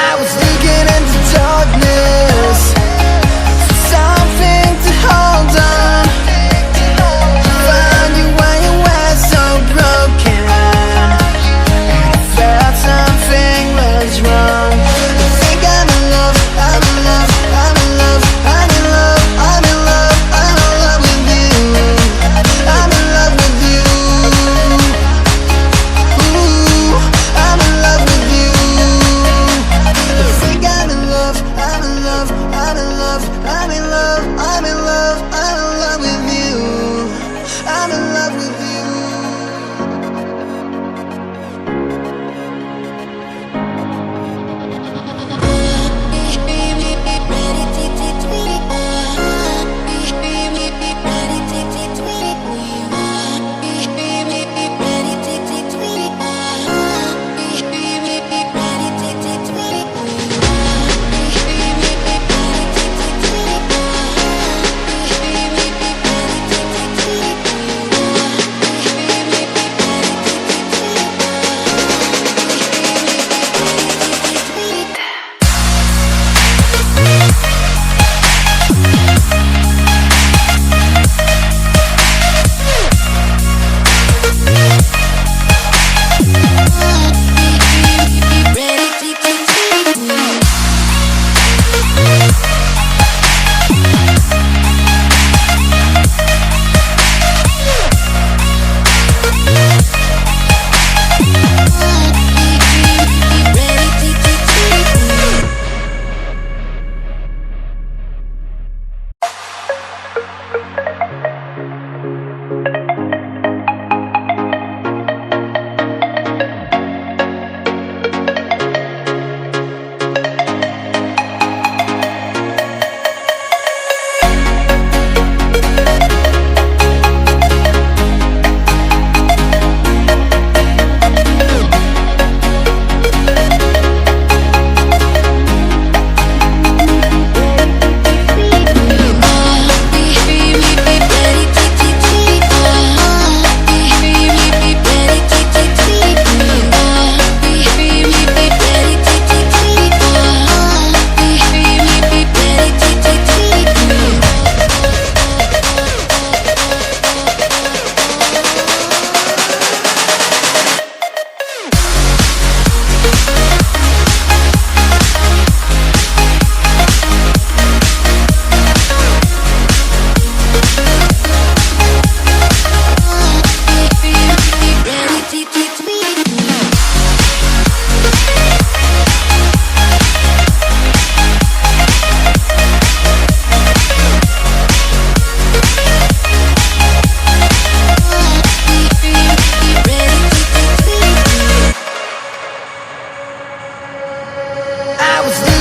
I was looking into darkness for something to hold on. Found you when you were so broken, and I felt something was wrong. I think I'm in love, I'm in love, I'm in love, I'm in love, I'm in love, I'm in love with you. I'm in love with you. Ooh, I'm in love with you. I think I'm in love, I'm in love, I'm in love, I'm in love, I'm in love, I'm in love with you. I'm in love with you. I was